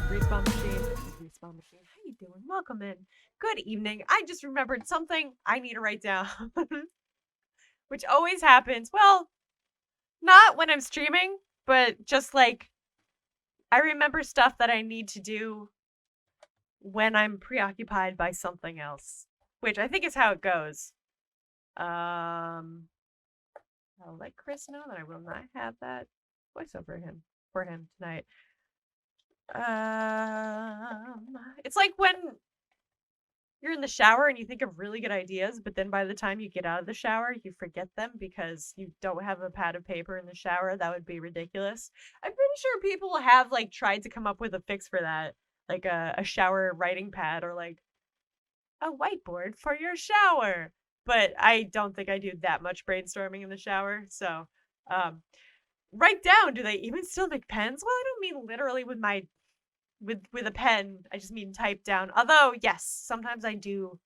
Respawn Machine. Respawn Machine. How you doing? Welcome in. Good evening. I just remembered something I need to write down, which always happens. Well, not when I'm streaming, but just like I remember stuff that I need to do when I'm preoccupied by something else, which I think is how it goes. I'll let Chris know that I will not have that voiceover for him tonight. It's like when you're in the shower and you think of really good ideas, but then by the time you get out of the shower, you forget them because you don't have a pad of paper in the shower. That would be ridiculous. I'm pretty sure people have like tried to come up with a fix for that, like a shower writing pad or like a whiteboard for your shower. But I don't think I do that much brainstorming in the shower. So, write down. Do they even still make pens? Well, I don't mean literally with my with a pen. I just mean type down. Although, yes, sometimes I do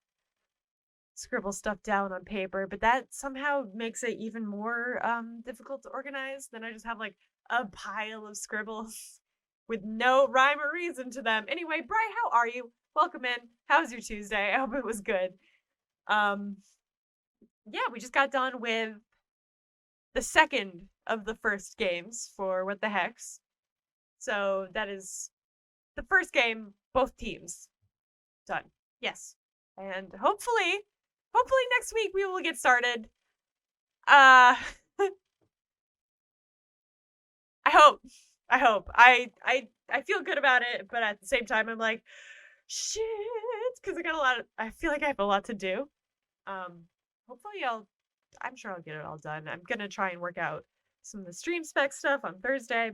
scribble stuff down on paper, but that somehow makes it even more difficult to organize. Then I just have like a pile of scribbles with no rhyme or reason to them. Anyway, Bri, how are you? Welcome in. How was your Tuesday? I hope it was good. Um yeah, we just got done with the second of the first games for What the Hex. So that is the first game, both teams done. Yes. And hopefully next week we will get started. Uh I hope. I hope. I feel good about it, but at the same time I'm like, shit, because I feel like I have a lot to do. Hopefully I'm sure I'll get it all done. I'm gonna try and work out some of the stream spec stuff on Thursday.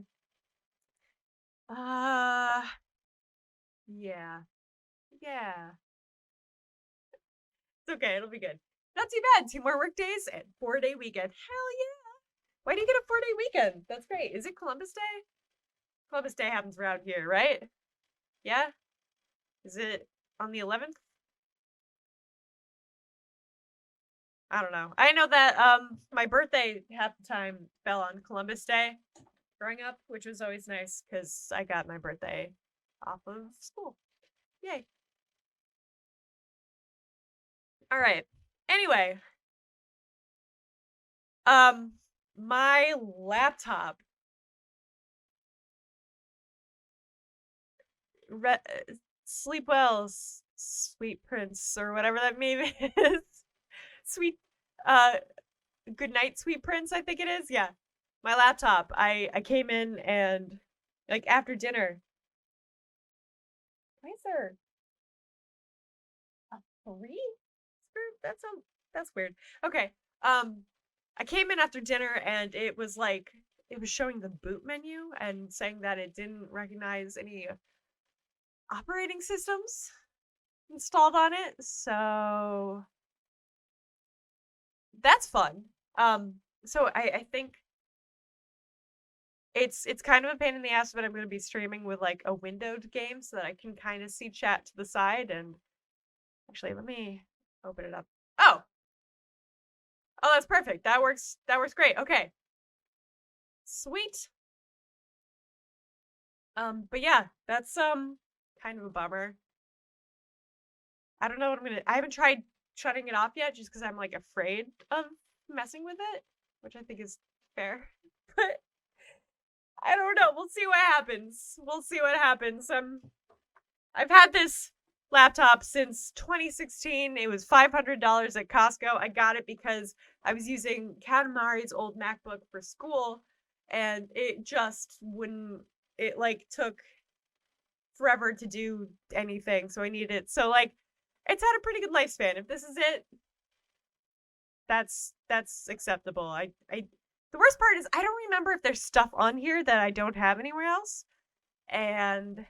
Uh yeah. Yeah. It's okay, it'll be good. Not too bad. 2 more work days and 4-day weekend. Hell yeah. Why do you get a 4-day weekend? That's great. Is it Columbus Day? Columbus Day happens around here, right? Yeah? Is it on the 11th? I don't know. I know that my birthday half the time fell on Columbus Day growing up, which was always nice because I got my birthday off of school. Yay. All right. Anyway, my laptop sleep well, sweet prince, or whatever that meme is. Sweet, uh, good night, sweet prince, I think it is. Yeah. My laptop. I came in and, like, after dinner. Why is there a three? That's weird. Okay. I came in after dinner and it was like, it was showing the boot menu and saying that it didn't recognize any operating systems installed on it. So that's fun. So I think it's kind of a pain in the ass, but I'm gonna be streaming with like a windowed game so that I can kind of see chat to the side. And actually, let me open it up. Oh, that's perfect. That works. That works great. Okay, sweet. But yeah, that's kind of a bummer. I don't know what I'm gonna. I haven't tried shutting it off yet, just because I'm like afraid of messing with it, which I think is fair. But I don't know. We'll see what happens. We'll see what happens. I've had this laptop since 2016. It was $500 at Costco. I got it because I was using Katamari's old MacBook for school, and it just wouldn't. It like took forever to do anything, so I needed it. So like, it's had a pretty good lifespan. If this is it, that's acceptable. I the worst part is I don't remember if there's stuff on here that I don't have anywhere else. And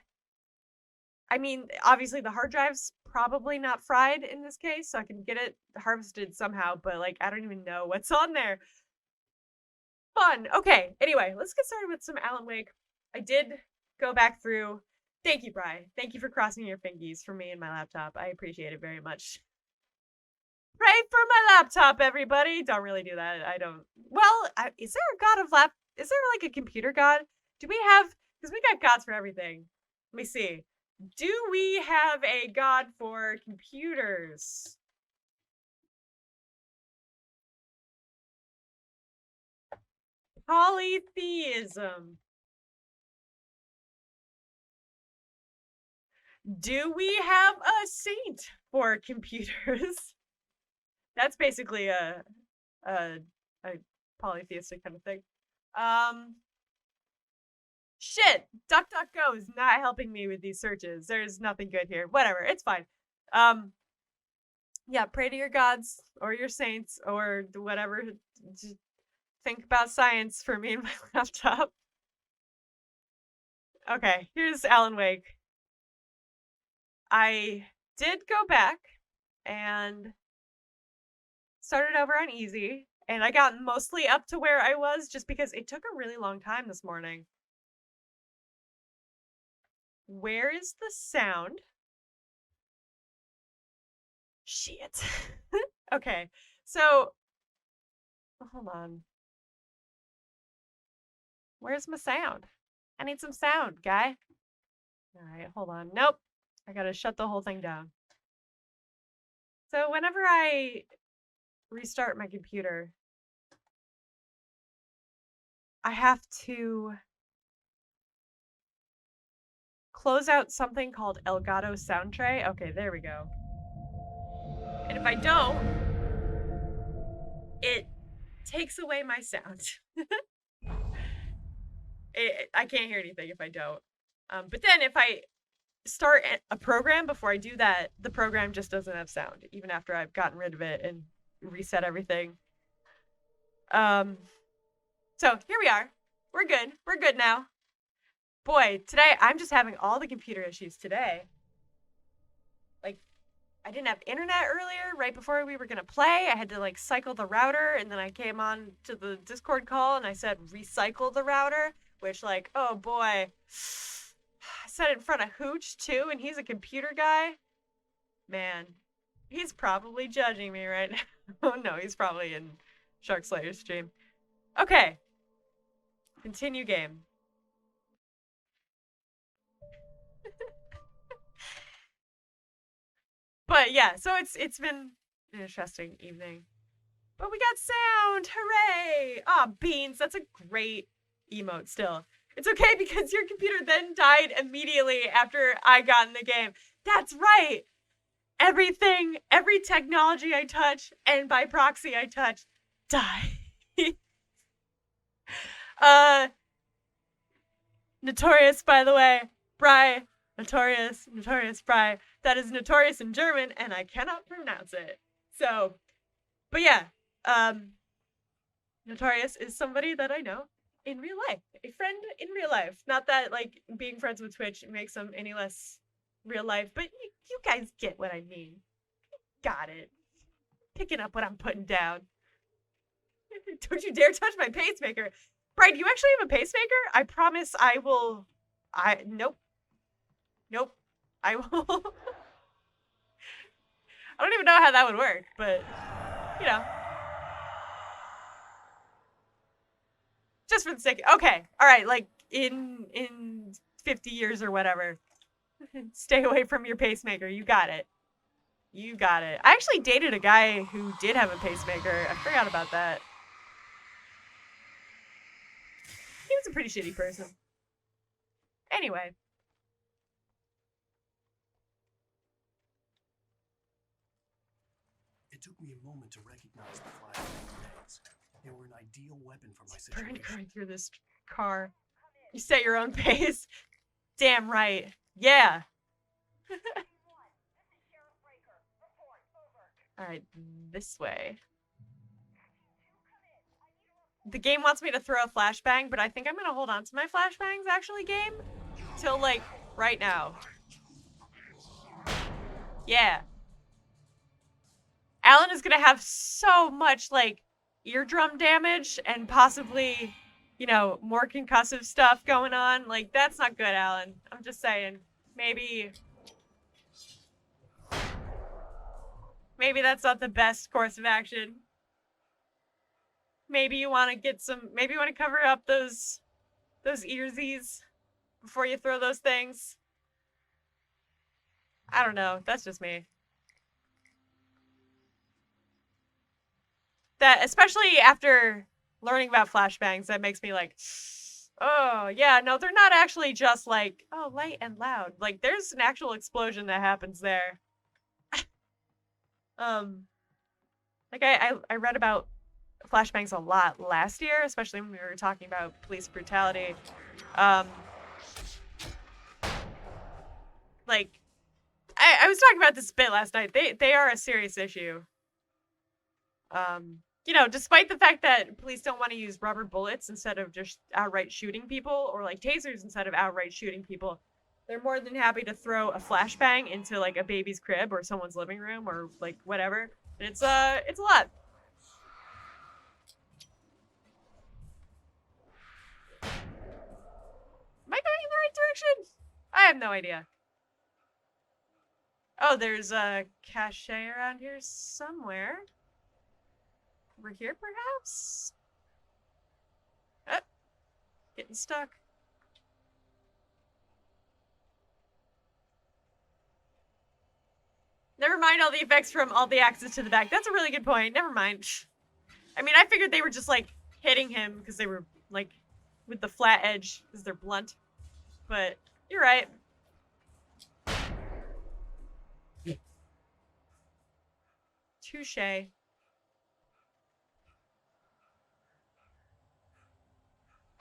I mean, obviously the hard drive's probably not fried in this case, so I can get it harvested somehow, but like I don't even know what's on there. Fun. Okay, anyway, let's get started with some Alan Wake. I did go back through. Thank you, Bri. Thank you for crossing your fingies for me and my laptop. I appreciate it very much. Pray for my laptop, everybody. Don't really do that. I don't. Well, is there a god of lap? Is there like a computer god? Do we have? Because we got gods for everything. Let me see. Do we have a god for computers? Polytheism. Do we have a saint for computers? That's basically a polytheistic kind of thing. Shit, DuckDuckGo is not helping me with these searches. There's nothing good here. Whatever, it's fine. Yeah, pray to your gods or your saints or whatever. Just think about science for me and my laptop. Okay, here's Alan Wake. I did go back and started over on easy, and I got mostly up to where I was just because it took a really long time this morning. Where is the sound? Shit. Okay, so hold on. Where's my sound? I need some sound, guy. All right, hold on. Nope. I gotta shut the whole thing down. So whenever I restart my computer, I have to close out something called Elgato Sound Tray. Okay, there we go. And if I don't, it takes away my sound. I can't hear anything if I don't. But then if I start a program before I do that, the program just doesn't have sound, even after I've gotten rid of it and reset everything. So here we are. We're good. We're good now. Boy, today I'm just having all the computer issues today. Like, I didn't have internet earlier, right before we were gonna play. I had to like cycle the router, and then I came on to the Discord call and I said recycle the router, which like, oh boy. I said it in front of Hooch too, and he's a computer guy. Man, he's probably judging me right now. Oh no, he's probably in Shark Slayer stream. Okay. Continue game. But yeah, so it's been an interesting evening. But we got sound! Hooray! Ah, oh, Beans, that's a great emote still. It's okay because your computer then died immediately after I got in the game. That's right! Everything, every technology I touch, and by proxy I touch, die. Notorious, by the way. Bry. Notorious, Bry. That is notorious in German, and I cannot pronounce it. So, but yeah, Notorious is somebody that I know in real life. A friend in real life. Not that, like, being friends with Twitch makes them any less real life, but you guys get what I mean. Got it. Picking up what I'm putting down. Don't you dare touch my pacemaker. Brian, do you actually have a pacemaker? I promise I will... Nope. Nope. I will... I don't even know how that would work, but, you know. Just for the sake... Okay, alright, like, in 50 years or whatever. Stay away from your pacemaker. You got it. You got it. I actually dated a guy who did have a pacemaker. I forgot about that. He was a pretty shitty person. Anyway. It took me a moment to recognize the flashbang grenades. They were an ideal weapon for my situation. Going through this car. You set your own pace. Damn right. Yeah. Alright, this way. The game wants me to throw a flashbang, but I think I'm gonna hold on to my flashbangs, actually, game. Till, like, right now. Yeah. Alan is gonna have so much, like, eardrum damage and possibly, you know, more concussive stuff going on. Like, that's not good, Alan. I'm just saying. Maybe that's not the best course of action. Maybe you want to get some, maybe you want to cover up those earsies before you throw those things. I don't know. That's just me. That, especially after learning about flashbangs, that makes me like, oh, yeah, no, they're not actually just like, oh, light and loud. Like, there's an actual explosion that happens there. Like, I read about flashbangs a lot last year, especially when we were talking about police brutality. Like, I was talking about this a bit last night. They are a serious issue. You know, despite the fact that police don't want to use rubber bullets instead of just outright shooting people, or like tasers instead of outright shooting people, they're more than happy to throw a flashbang into like a baby's crib or someone's living room or like whatever. And it's a lot. Am I going in the right direction? I have no idea. Oh, there's a cache around here somewhere. Over here, perhaps? Oh, getting stuck. Never mind all the effects from all the axes to the back. That's a really good point. Never mind. I mean, I figured they were just, like, hitting him because they were, like, with the flat edge because they're blunt. But you're right. Touche.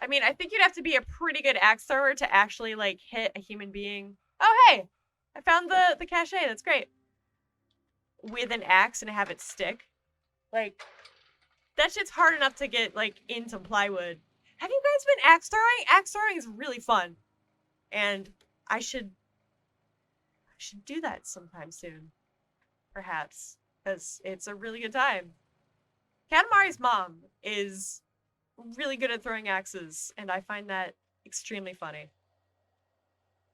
I mean, I think you'd have to be a pretty good axe thrower to actually, like, hit a human being. Oh, hey! I found the cache. That's great. With an axe and have it stick. Like, that shit's hard enough to get, like, into plywood. Have you guys been axe throwing? Axe throwing is really fun. And I should do that sometime soon. Perhaps. Because it's a really good time. Katamari's mom is really good at throwing axes, and I find that extremely funny.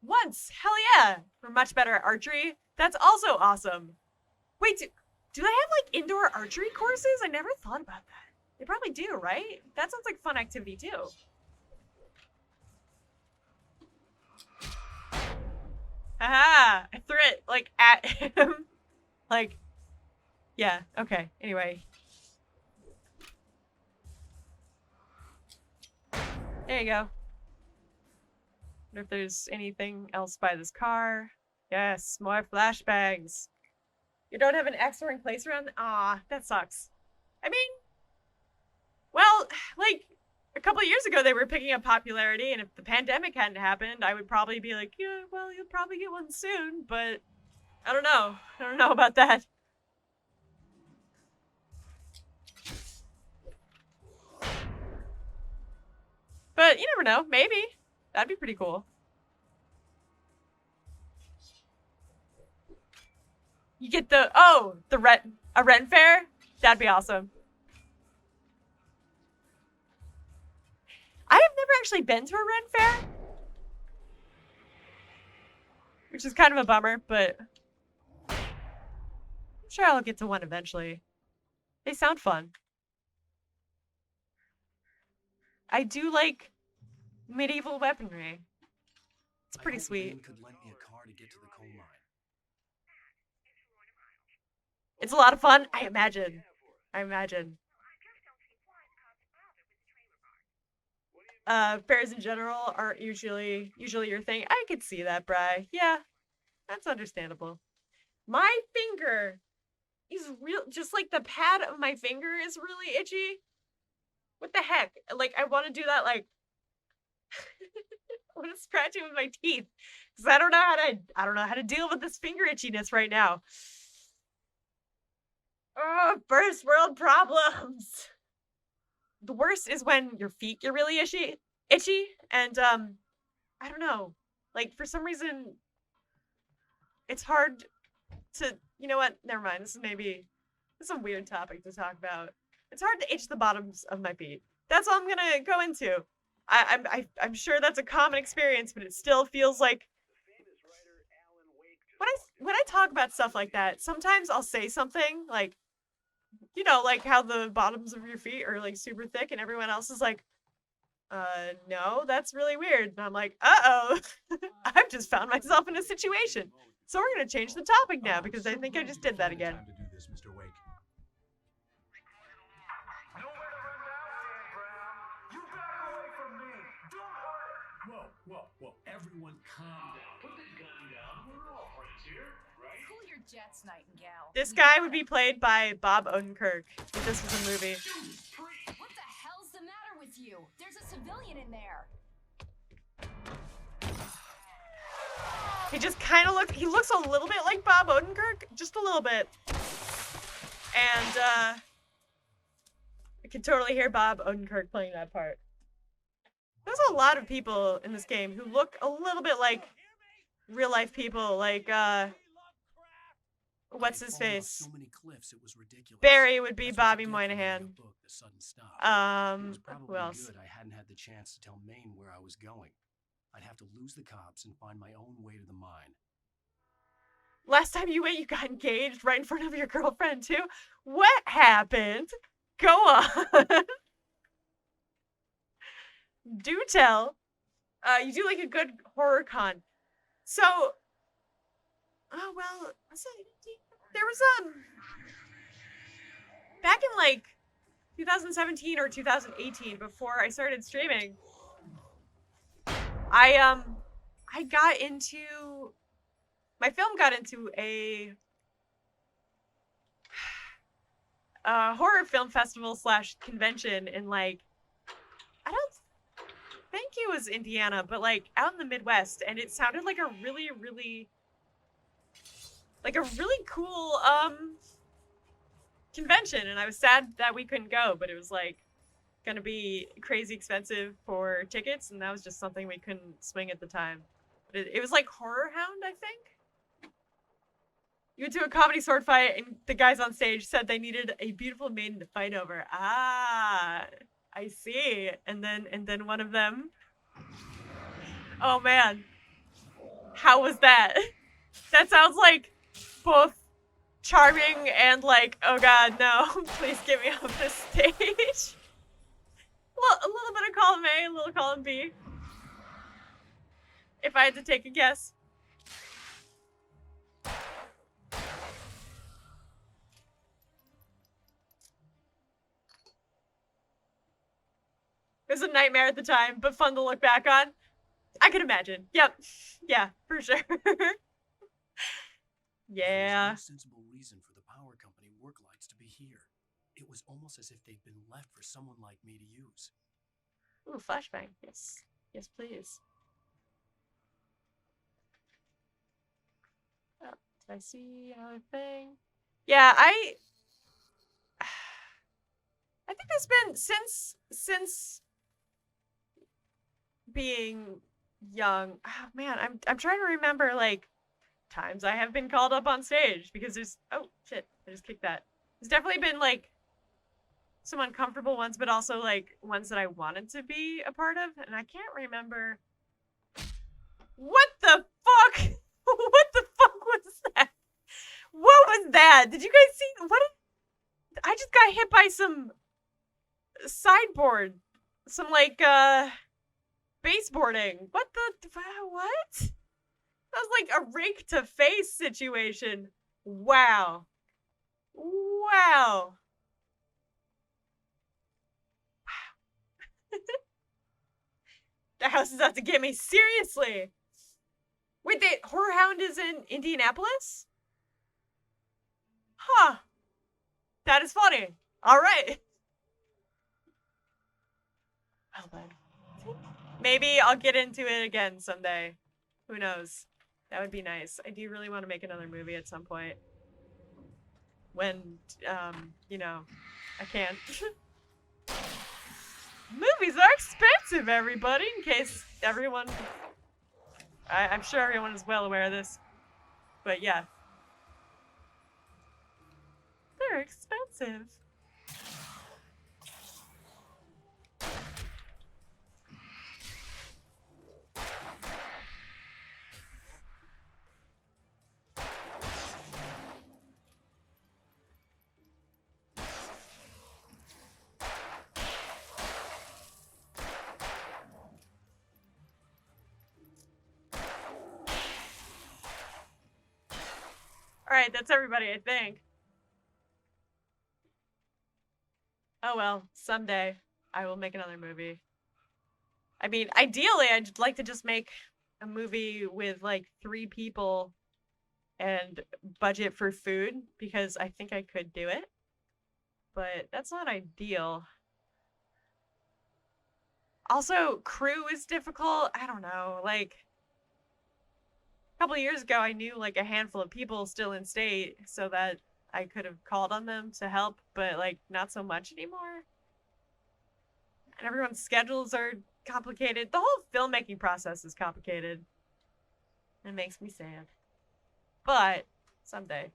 Once! Hell yeah! We're much better at archery. That's also awesome. Wait, do they have, like, indoor archery courses? I never thought about that. They probably do, right? That sounds like a fun activity, too. Haha! I threw it, like, at him. Like, yeah, okay. Anyway. There you go. Wonder if there's anything else by this car. Yes, more flashbangs. You don't have an X-Ring place around? Aw, that sucks. I mean, well, like, a couple of years ago they were picking up popularity, and if the pandemic hadn't happened, I would probably be like, yeah, well, you'll probably get one soon, but I don't know. I don't know about that. But you never know. Maybe. That'd be pretty cool. You get the, oh, a rent fair? That'd be awesome. I have never actually been to a rent fair. Which is kind of a bummer, but I'm sure I'll get to one eventually. They sound fun. I do like medieval weaponry. It's pretty sweet. Could lend me a car to get to the coal mine. It's a lot of fun, I imagine. Fairs in general aren't usually your thing. I could see that, Bri. Yeah, that's understandable. My finger is real, just like the pad of my finger is really itchy. What the heck? Like, I want to do that, like, I want to scratch it with my teeth because I don't know how to deal with this finger itchiness right now. Oh, first world problems. The worst is when your feet get really itchy, and I don't know. Like, for some reason, it's hard to, you know what? Never mind. This is a weird topic to talk about. It's hard to itch the bottoms of my feet. That's all I'm gonna go into. I'm sure that's a common experience, but it still feels like when I talk about stuff like that, sometimes I'll say something like, you know, like how the bottoms of your feet are like super thick and everyone else is like, no, that's really weird. And I'm like, uh-oh, I've just found myself in a situation. So we're gonna change the topic now because I think I just did that again. Time to do this, Mr. Wake. Whoa. Everyone calm down. Put the gun down. We're all friends here, right? Cool your jets, Nightingale. This guy would be played by Bob Odenkirk if this was a movie. What the hell's the matter with you? There's a civilian in there. He just kind of he looks a little bit like Bob Odenkirk, just a little bit. And I can totally hear Bob Odenkirk playing that part. There's a lot of people in this game who look a little bit like real life people, like what's his face? So many cliffs, it was ridiculous. Barry would be That's what Bobby you get for reading Moynihan. a book, The Sudden Stop. It was Who probably else? good I hadn't had the chance to tell Maine where I was going. I'd have to lose the cops and find my own way to the mine. Last time you went, you got engaged right in front of your girlfriend too. What happened? Go on. Do tell. You do like a good horror con. So, oh well, there was back in like 2017 or 2018, before I started streaming, I got into, my film got into a horror film festival / convention in like, I don't think it was Indiana, but like out in the Midwest, and it sounded like a really cool convention, and I was sad that we couldn't go, but it was like gonna be crazy expensive for tickets, and that was just something we couldn't swing at the time. But it was like Horror Hound, I think. You went to a comedy sword fight, and the guys on stage said they needed a beautiful maiden to fight over. Ah, I see. And then one of them. Oh man, how was that? That sounds like both charming and like, oh god, no, please get me off this stage. A little bit of column A, a little column B. If I had to take a guess. It was a nightmare at the time, but fun to look back on. I can imagine. Yep. Yeah, for sure. Yeah. There's no sensible reason for the power company work lights to be here. It was almost as if they'd been left for someone like me to use. Ooh, flashbang. Yes. Yes, please. Oh, did I see another thing? Yeah, I think there's been since being young. Oh man, I'm trying to remember like times I have been called up on stage, because there's, oh shit, I just kicked that. There's definitely been like some uncomfortable ones, but also like ones that I wanted to be a part of, and I can't remember. What the fuck? What the fuck was that? What was that? Did you guys see? I just got hit by some sideboard, some like baseboarding. What the what? That was like a rake to face situation. Wow. Wow. The house is out to get me, seriously. Wait, the Horror Hound is in Indianapolis? Huh. That is funny. All right. Well then. Maybe I'll get into it again someday. Who knows? That would be nice. I do really want to make another movie at some point. When, you know, I can. Movies are expensive, everybody, in case everyone... I'm sure everyone is well aware of this. But yeah. They're expensive. Alright, that's everybody, I think. Oh well, someday I will make another movie. I mean, ideally, I'd like to just make a movie with like 3 people and budget for food because I think I could do it. But that's not ideal. Also, crew is difficult. I don't know. Like, a couple of years ago, I knew like a handful of people still in state so that I could have called on them to help, but like not so much anymore. And everyone's schedules are complicated. The whole filmmaking process is complicated. It makes me sad. But someday.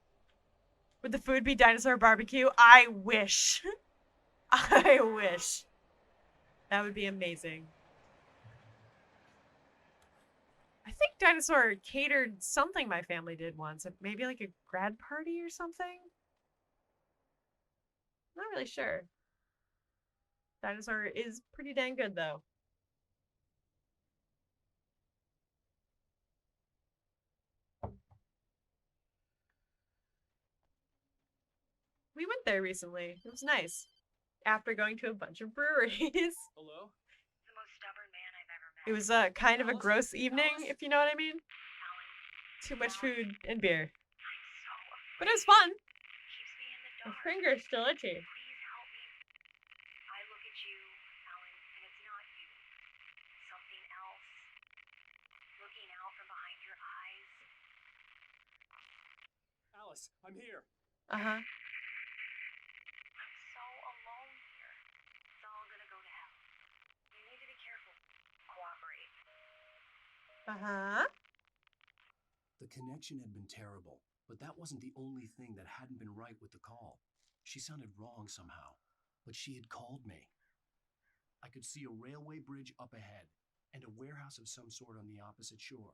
Would the food be dinosaur barbecue? I wish. I wish. That would be amazing. I think Dinosaur catered something my family did once. Maybe like a grad party or something? Not really sure. Dinosaur is pretty dang good though. We went there recently. It was nice. After going to a bunch of breweries. Hello? The most stubborn man I've ever met. It was kind of a gross evening, if you know what I mean. Alan Too much food and beer. so But it was fun. keeps me in the My dark. finger's still itchy. Please help me. I look at you, Alan, and it's not you. Something else. Looking out from behind your eyes. Alice, I'm here. Uh-huh. I'm so alone here. It's all gonna go to hell. You need to be careful. Cooperate. Uh-huh. The connection had been terrible, but that wasn't the only thing that hadn't been right with the call. She sounded wrong somehow, but she had called me. I could see a railway bridge up ahead and a warehouse of some sort on the opposite shore.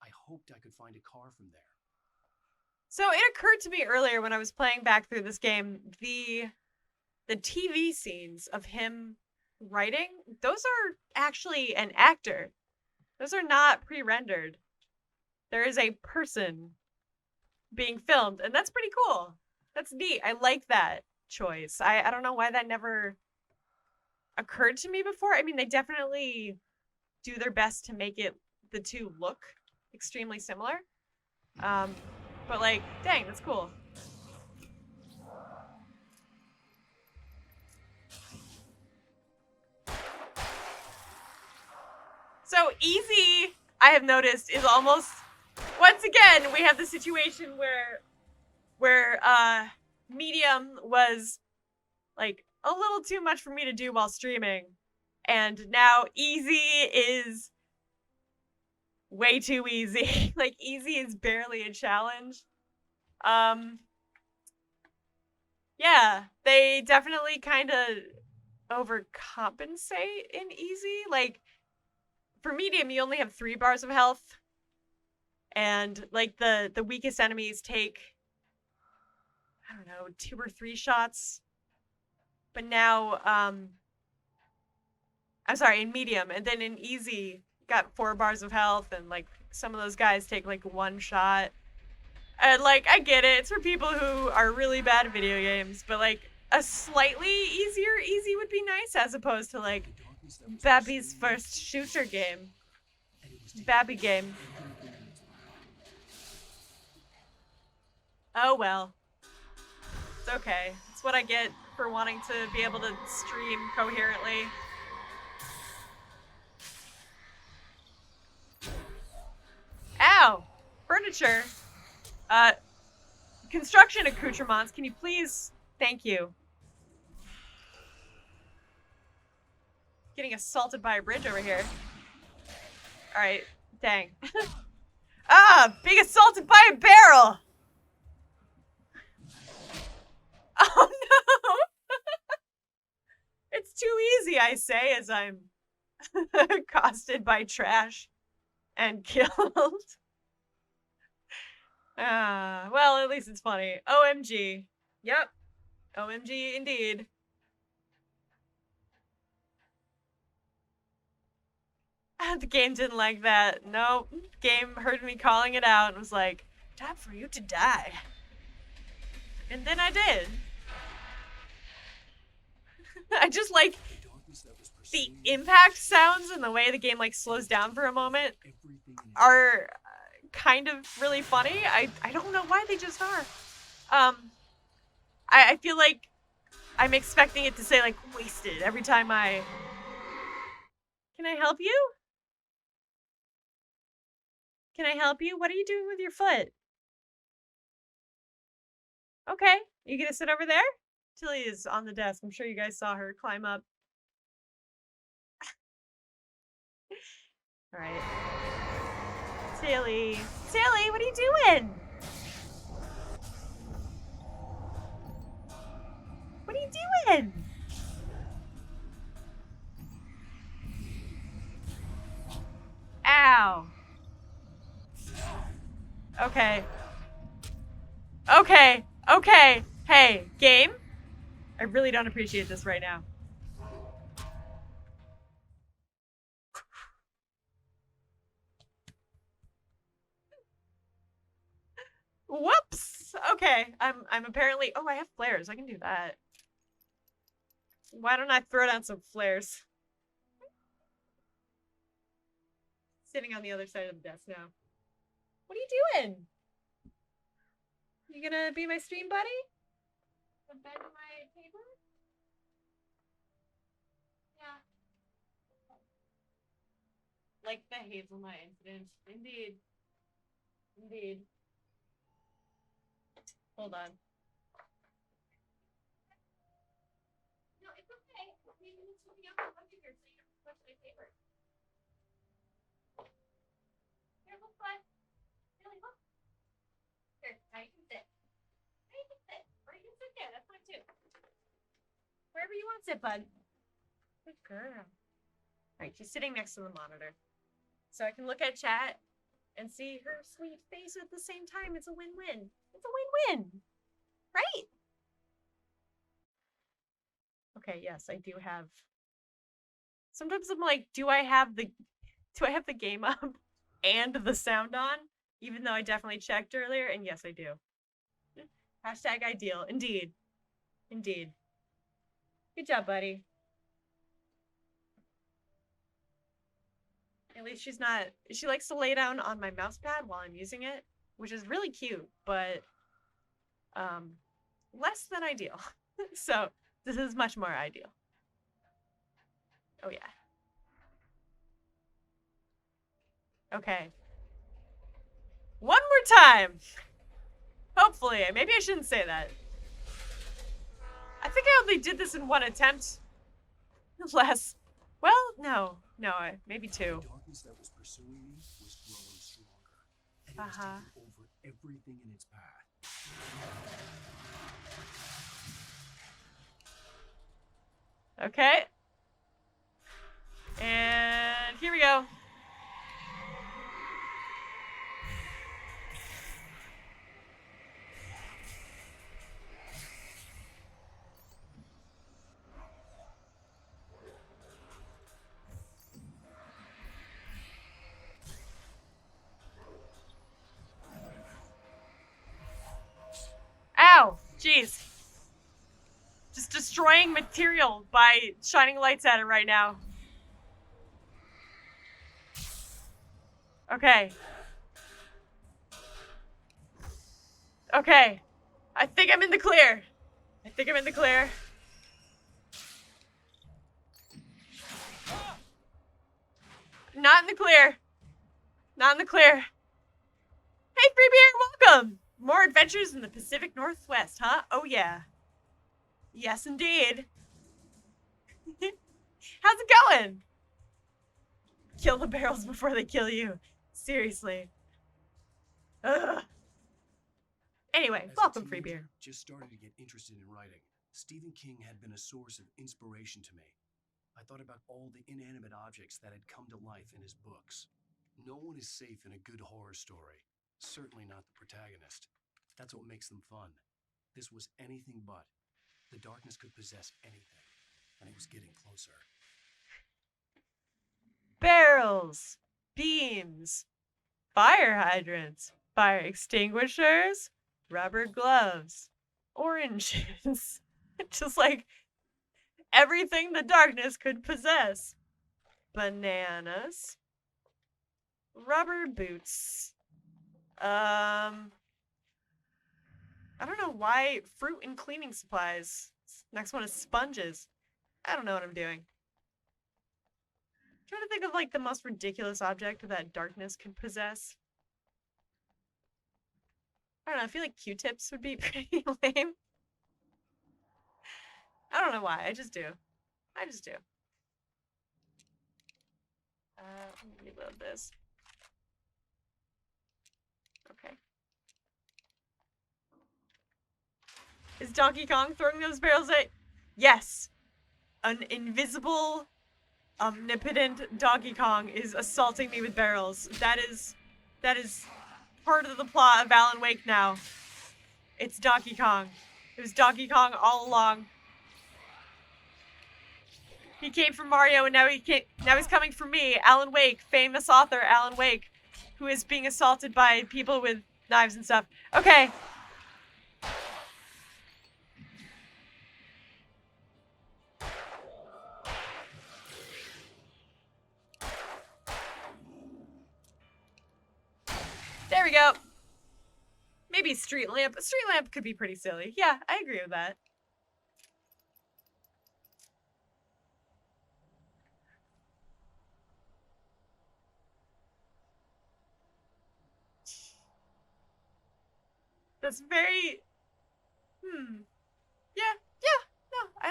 I hoped I could find a car from there. So it occurred to me earlier when I was playing back through this game, the TV scenes of him writing, those are actually an actor. Those are not pre-rendered. There is a person being filmed, and that's pretty cool. That's neat. I like that choice. I don't know why that never occurred to me before. I mean, they definitely do their best to make it the two look extremely similar. But like, dang, that's cool. So easy, I have noticed, is almost, once again, we have the situation where medium was like a little too much for me to do while streaming, and now easy is way too easy. Like easy is barely a challenge. Yeah, they definitely kind of overcompensate in easy. Like for medium, you only have 3 bars of health, and like the weakest enemies take, I don't know, 2 or 3 shots. But now, I'm sorry, in medium, and then in easy, got 4 bars of health, and like some of those guys take like 1 shot. And like, I get it, it's for people who are really bad at video games, but like a slightly easier easy would be nice as opposed to like The darkness that was Babby's consuming first shooter game. and it was taking Babby game. Oh well. It's okay. It's what I get for wanting to be able to stream coherently. Ow! Furniture. Construction accoutrements, can you please? Thank you. Getting assaulted by a bridge over here. Alright, dang. Being assaulted by a barrel! Oh no! It's too easy, I say, as I'm accosted by trash and killed. Well, at least it's funny. OMG. Yep. OMG indeed. The game didn't like that. Nope. Game heard me calling it out and was like, Time for you to die. And then I did. I just like The darkness that was the pursuing me impact was sounds and the way the game like slows down for a moment everything in its are kind of really funny. I don't know why they just are. I feel like I'm expecting it to say like wasted every time I. Can I help you? Can I help you? What are you doing with your foot? Okay, you gonna sit over there? Tilly is on the desk. I'm sure you guys saw her climb up. All right. Tilly. Tilly, what are you doing? What are you doing? Ow. Okay. Okay. Okay. Hey, game? I really don't appreciate this right now. Whoops. Okay. I'm apparently. Oh, I have flares. I can do that. Why don't I throw down some flares? Sitting on the other side of the desk now. What are you doing? You gonna be my stream buddy? Bend my paper? Yeah. Like the Hazelnut incident. Indeed. Indeed. Hold on. No, it's okay. Maybe this will be up on my fingers so you don't touch my paper. Here, look, bud. Really, look. Here, now you can sit. Now you can sit. Or you can sit there. That's fine too. Wherever you want to sit, bud. Good girl. Alright, she's sitting next to the monitor. So I can look at chat and see her sweet face at the same time. It's a win-win. It's a win-win. Right? Okay, yes, I do have. Sometimes I'm like, do I have the game up and the sound on? Even though I definitely checked earlier, and yes, I do. Hashtag ideal. Indeed. Indeed. Good job, buddy. At least she's not. She likes to lay down on my mouse pad while I'm using it, which is really cute, but less than ideal. So this is much more ideal. Oh yeah. Okay. One more time. Hopefully. Maybe I shouldn't say that. I think I only did this in one attempt. Less. Well, no. No, maybe two. The darkness that was pursuing me was growing stronger, and it was Uh-huh. taking over everything in its path. Okay. And here we go. Ow! Jeez. Just destroying material by shining lights at it right now. Okay. Okay. I think I'm in the clear. I think I'm in the clear. Not in the clear. Not in the clear. Hey, Freebeard, welcome! More adventures in the Pacific Northwest, huh? Oh, yeah. Yes, indeed. How's it going? Kill the barrels before they kill you. Seriously. Ugh. Anyway, As welcome, a Freebeard. teenager, just started to get interested in writing. Stephen King had been a source of inspiration to me. I thought about all the inanimate objects that had come to life in his books. No one is safe in a good horror story. Certainly not the protagonist. That's what makes them fun. This was anything but. The darkness could possess anything, and it was getting closer. Barrels, beams, fire hydrants. fire extinguishers, rubber gloves, oranges. Just like everything the darkness could possess. Bananas. Rubber boots. I don't know why fruit and cleaning supplies. Next one is sponges. I don't know what I'm doing. Trying to think of like the most ridiculous object that darkness could possess. I don't know, I feel like Q-tips would be pretty lame. I don't know why, I just do. I just do. Let me reload this. Okay. Is Donkey Kong throwing those barrels at? Yes! An invisible, omnipotent Donkey Kong is assaulting me with barrels. That is part of the plot of Alan Wake now. It's Donkey Kong. It was Donkey Kong all along. He came from Mario, and now he's coming for me, Alan Wake, famous author Alan Wake, who is being assaulted by people with knives and stuff. Okay. There we go. Maybe a street lamp. A street lamp could be pretty silly. Yeah, I agree with that. That's very... Yeah,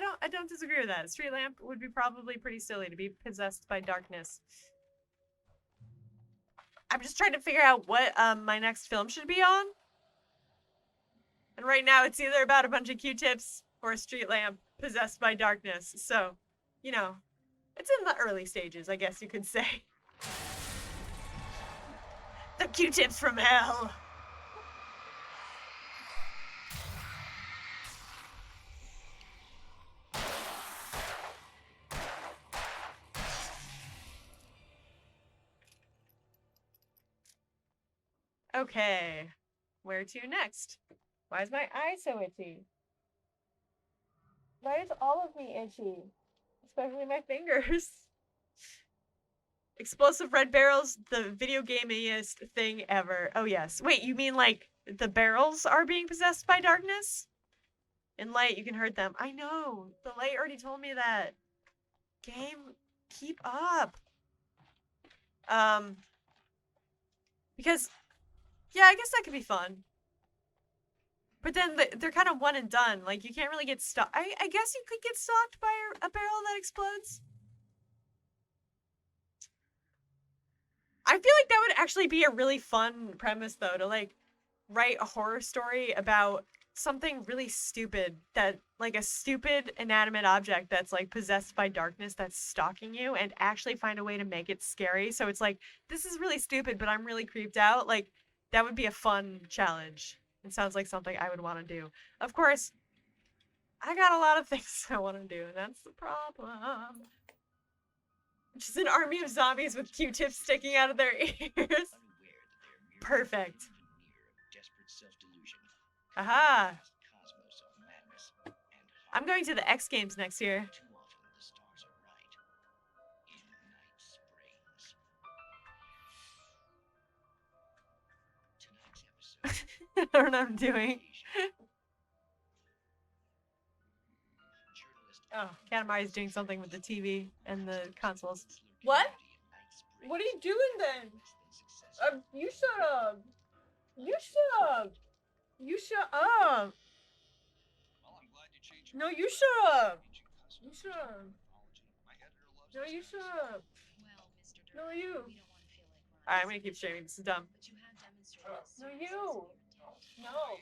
no, I don't disagree with that. A street lamp would be probably pretty silly to be possessed by darkness. I'm just trying to figure out what my next film should be on. And right now it's either about a bunch of Q-tips or a street lamp possessed by darkness. So, you know, it's in the early stages, I guess you could say. The Q-tips from hell. Okay, where to next? Why is my eye so itchy? Why is all of me itchy? Especially my fingers. Explosive red barrels, the video gameiest thing ever. Oh yes. Wait, you mean like the barrels are being possessed by darkness? In light, you can hurt them. I know. The light already told me that. Game, keep up. Because, yeah, I guess that could be fun. But then they're kind of one and done. Like, you can't really get stuck. I guess you could get stalked by a barrel that explodes. I feel like that would actually be a really fun premise, though, to, like, write a horror story about something really stupid that, like, a stupid inanimate object that's, like, possessed by darkness that's stalking you, and actually find a way to make it scary. So it's like, this is really stupid, but I'm really creeped out. Like, that would be a fun challenge. It sounds like something I would want to do. Of course, I got a lot of things I want to do, and that's the problem. Just an army of zombies with Q-tips sticking out of their ears. Perfect. Aha! I'm going to the X Games next year. I don't know what I'm doing. Oh, Katamari's doing something with the TV and the consoles. What? What are you doing then? You shut up. You shut up. You shut up. No, you shut up. You shut up. No, you shut up. No, you. Alright, I'm gonna keep streaming. This is dumb. No, you. No.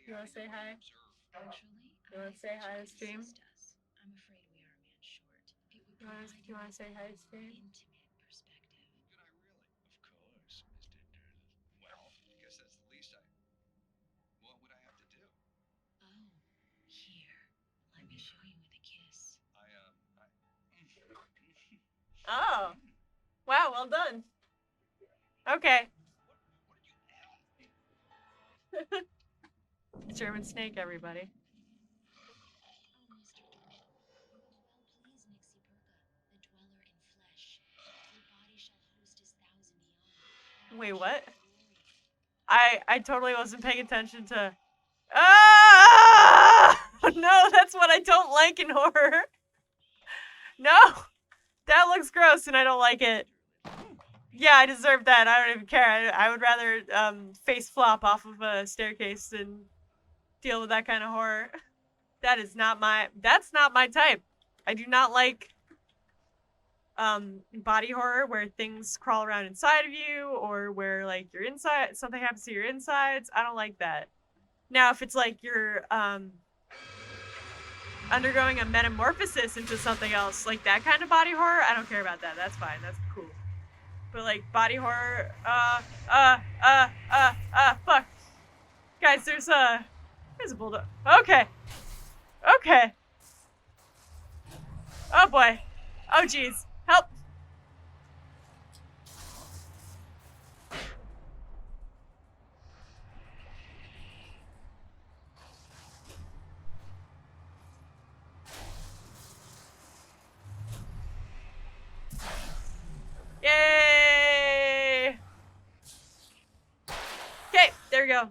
You wanna say hi? You wanna say hi to stream? You wanna say hi to stream? Oh. Wow, well done. Okay. German snake, everybody. Oh, Mr. Dorn, well please, Nixie Burka, the dweller in flesh. Your body shall host his thousand young. Wait, Shall what? glory. I totally wasn't paying attention to. Ah! No, that's what I don't like in horror. No, that looks gross, and I don't like it. Yeah, I deserve that. I don't even care. I would rather face flop off of a staircase than deal with that kind of horror. That is not my. That's not my type. I do not like body horror where things crawl around inside of you or where like your inside something happens to your insides. I don't like that. Now if it's like you're undergoing a metamorphosis into something else, like that kind of body horror, I don't care about that. That's fine. That's cool. But like body horror, fuck. Guys, there's a bulldog. Okay. Okay. Oh boy. Oh jeez. Help. Yay! Okay, there we go.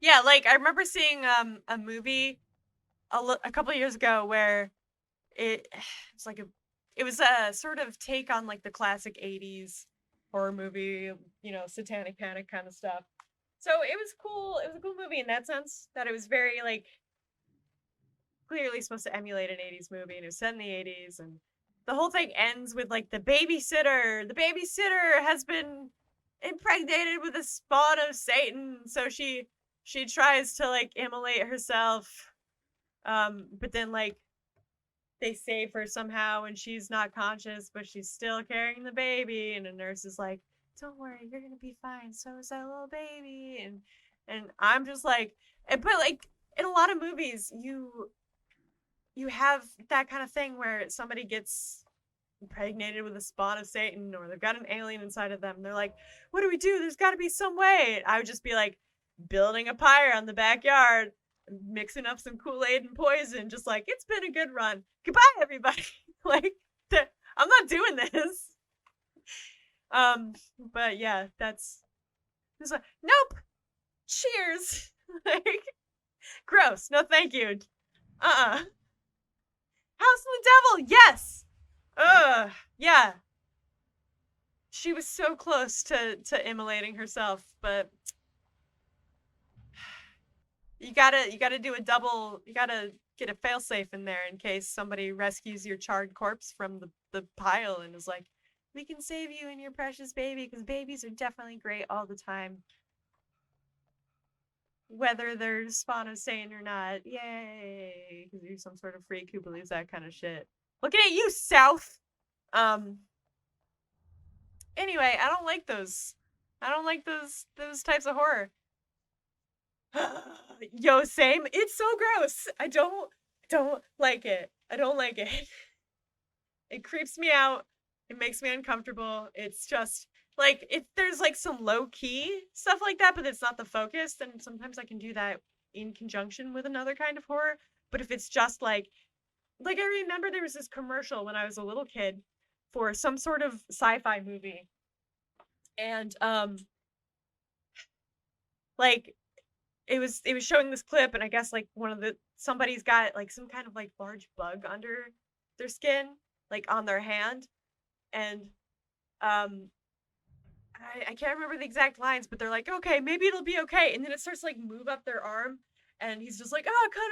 Yeah, like I remember seeing a movie a couple of years ago where it's like it was a sort of take on like the classic 80s horror movie, you know, Satanic Panic kind of stuff. So it was cool. It was a cool movie in that sense that it was very like clearly supposed to emulate an 80s movie and it was set in the 80s and the whole thing ends with like the babysitter. The babysitter has been impregnated with a spawn of Satan, so she tries to like immolate herself. But then like they save her somehow and she's not conscious, but she's still carrying the baby, and the nurse is like, don't worry, you're gonna be fine, so is that little baby. And I'm just like, but like in a lot of movies you have that kind of thing where somebody gets impregnated with a spawn of Satan or they've got an alien inside of them. They're like, what do we do? There's got to be some way. I would just be like building a pyre on the backyard, mixing up some Kool-Aid and poison, just like, it's been a good run. Goodbye, everybody. Like, I'm not doing this. But yeah, that's like, nope. Cheers. Like, gross. No, thank you. House of the Devil. Yes. Yeah. She was so close to immolating herself, but you gotta do a double. You gotta get a failsafe in there in case somebody rescues your charred corpse from the pile and is like, we can save you and your precious baby, because babies are definitely great all the time, whether they're spawn of Satan or not. Yay! Because you're some sort of freak who believes that kind of shit. Looking at you, South. Anyway, I don't like those. I don't like those types of horror. Yo, same. It's so gross. I don't like it. I don't like it. It creeps me out. It makes me uncomfortable. It's just like if there's like some low key stuff like that, but it's not the focus, then sometimes I can do that in conjunction with another kind of horror. But if it's just like I remember there was this commercial when I was a little kid for some sort of sci-fi movie. And like it was showing this clip, and I guess like somebody's got like some kind of like large bug under their skin, like on their hand. And I can't remember the exact lines, but they're like, okay, maybe it'll be okay. And then it starts to like move up their arm, and he's just like, oh, cut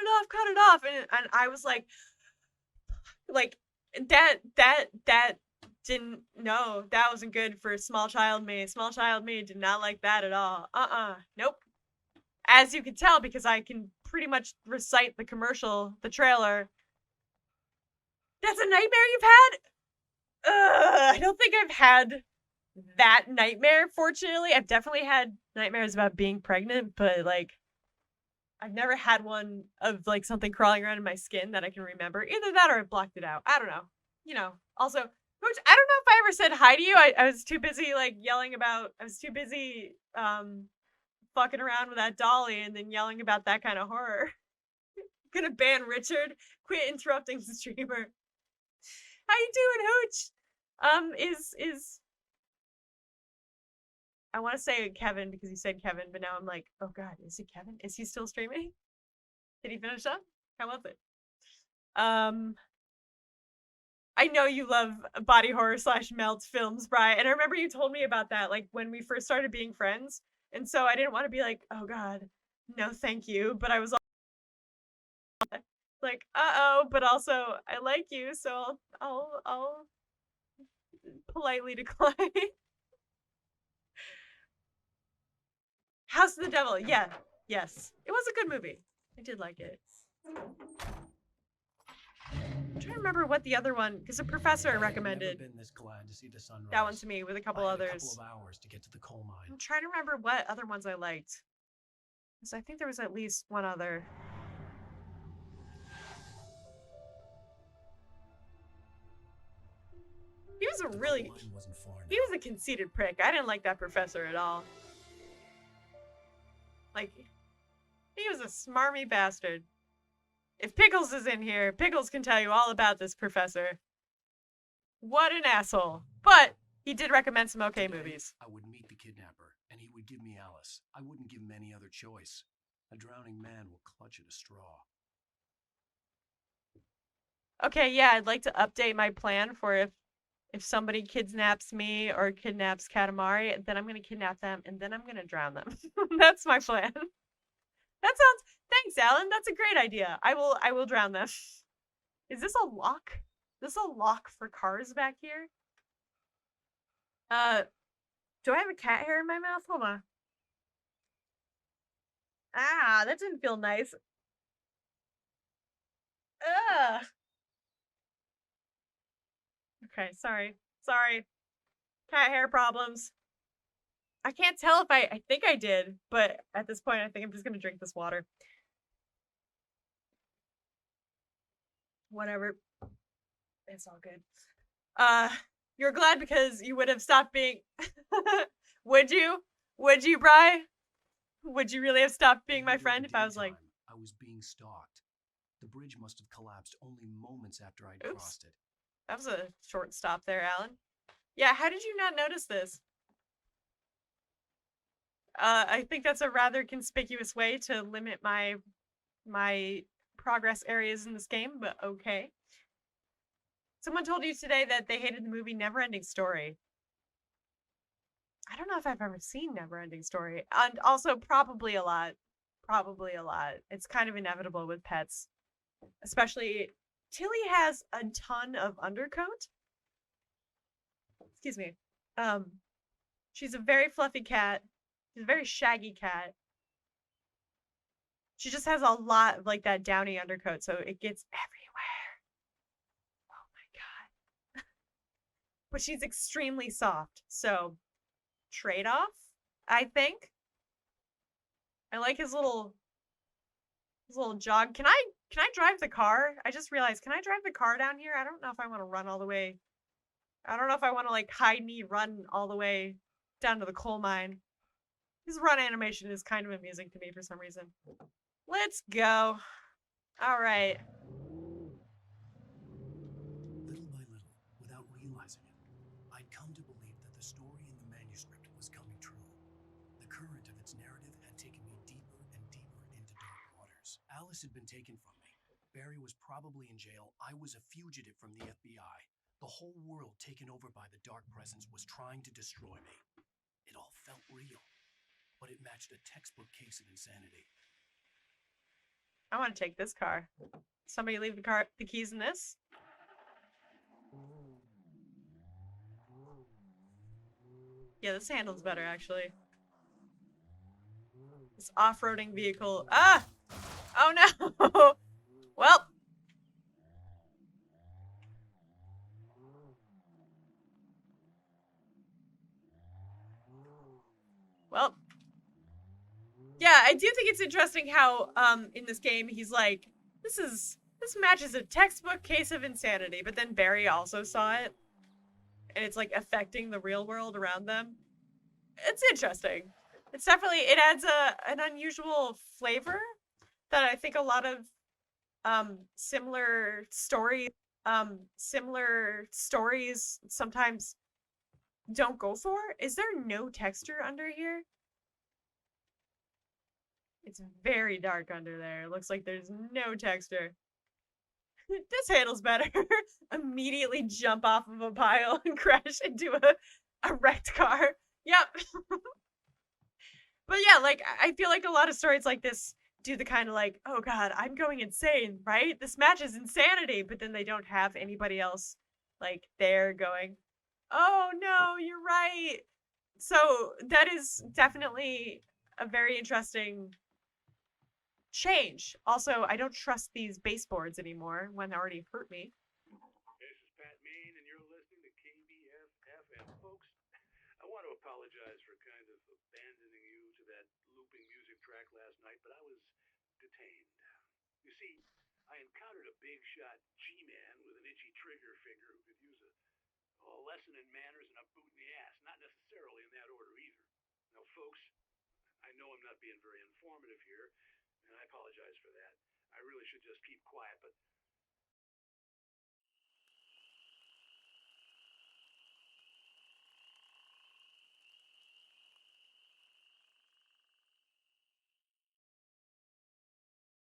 it off. And I was like that didn't, no, that wasn't good for small child me. Small child me did not like that at all. Nope. As you can tell, because I can pretty much recite the commercial, the trailer. That's a nightmare you've had? I don't think I've had that nightmare, fortunately. I've definitely had nightmares about being pregnant, but like, I've never had one of like something crawling around in my skin that I can remember. Either that or I blocked it out. I don't know. You know. Also, Coach, I don't know if I ever said hi to you. I was too busy like yelling about. I was too busy fucking around with that dolly and then yelling about that kind of horror. Gonna ban Richard. Quit interrupting the streamer. How you doing, Hooch? Is I want to say Kevin because you said Kevin, but now I'm like, oh god, is it Kevin? Is he still streaming? Did he finish up? How was it? I know you love body horror / melt films, Bri, and I remember you told me about that like when we first started being friends, and so I didn't want to be like, oh god, no, thank you, but I was like, uh-oh, but also I like you, so I'll politely decline. House of the Devil, yeah, yes, it was a good movie. I did like it. I'm trying to remember what the other one, because a professor recommended Never been this glad to see the sunrise. that one to me with a couple I had others. a couple of hours to get to the coal mine. I'm trying to remember what other ones I liked. Because I think there was at least one other. He was a The really, coal mine wasn't far he now. was a conceited prick. I didn't like that professor at all. Like, he was a smarmy bastard. If Pickles is in here, Pickles can tell you all about this professor. What an asshole. But he did recommend some okay Today, movies. I would meet the kidnapper, and he would give me Alice. I wouldn't give him any other choice. A drowning man will clutch at a straw. Okay, yeah, I'd like to update my plan for if somebody kidnaps me or kidnaps Katamari, then I'm gonna kidnap them and then I'm gonna drown them. That's my plan. That sounds. Thanks, Alan. That's a great idea. I will drown them. Is this a lock? Is this a lock for cars back here? Do I have a cat hair in my mouth? Hold on. Ah, that didn't feel nice. Ugh. Okay, sorry. Sorry. Cat hair problems. I can't tell if I think I did, but at this point I think I'm just gonna drink this water. Whatever. It's all good. You're glad because you would have stopped being Would you? Would you, Bri? Would you really have stopped being my Later in friend the if I was like, daytime, I was being stalked. The bridge must have collapsed only moments after I'd Oops. crossed it. that was a short stop there, Alan? Yeah, how did you not notice this? I think that's a rather conspicuous way to limit my progress areas in this game, but okay. Someone told you today that they hated the movie Neverending Story. I don't know if I've ever seen Neverending Story. And also probably a lot. Probably a lot. It's kind of inevitable with pets. Especially Tilly has a ton of undercoat. Excuse me. She's a very fluffy cat. She's a very shaggy cat. She just has a lot of like that downy undercoat, so it gets everywhere. Oh my god. But she's extremely soft, so trade-off, I think. I like his little jog. Can I drive the car? I just realized, can I drive the car down here? I don't know if I want to run all the way. I don't know if I want to like high knee run all the way down to the coal mine. His run animation is kind of amusing to me for some reason. Let's go. All right. Little by little, without realizing it, I'd come to believe that the story in the manuscript was coming true. The current of its narrative had taken me deeper and deeper into dark waters. Alice had been taken from me. Barry was probably in jail. I was a fugitive from the FBI. The whole world taken over by the Dark Presence was trying to destroy me. It all felt real, but it matched a textbook case of insanity. I want to take this car. Somebody leave the keys in this? Yeah, this handles better actually. This off-roading vehicle. Ah! Oh no! Well. Well. Yeah, I do think it's interesting how in this game he's like, this match is a textbook case of insanity, but then Barry also saw it and it's like affecting the real world around them. It's interesting. It's definitely it adds an unusual flavor that I think a lot of similar stories sometimes don't go for. Is there no texture under here? It's very dark under there. It looks like there's no texture. This handles better. Immediately jump off of a pile and crash into a wrecked car. Yep. But yeah, like I feel like a lot of stories like this do the kind of like, oh god, I'm going insane, right? This match is insanity, but then they don't have anybody else like there going, oh no, you're right. So that is definitely a very interesting change. Also, I don't trust these baseboards anymore when they already hurt me. This is Pat Main, and you're listening to KBF-FM. Folks, I want to apologize for kind of abandoning you to that looping music track last night, but I was detained. You see, I encountered a big shot G-man with an itchy trigger finger who could use a lesson in manners and a boot in the ass. Not necessarily in that order either. Now, folks, I know I'm not being very informative here, and I apologize for that. I really should just keep quiet, but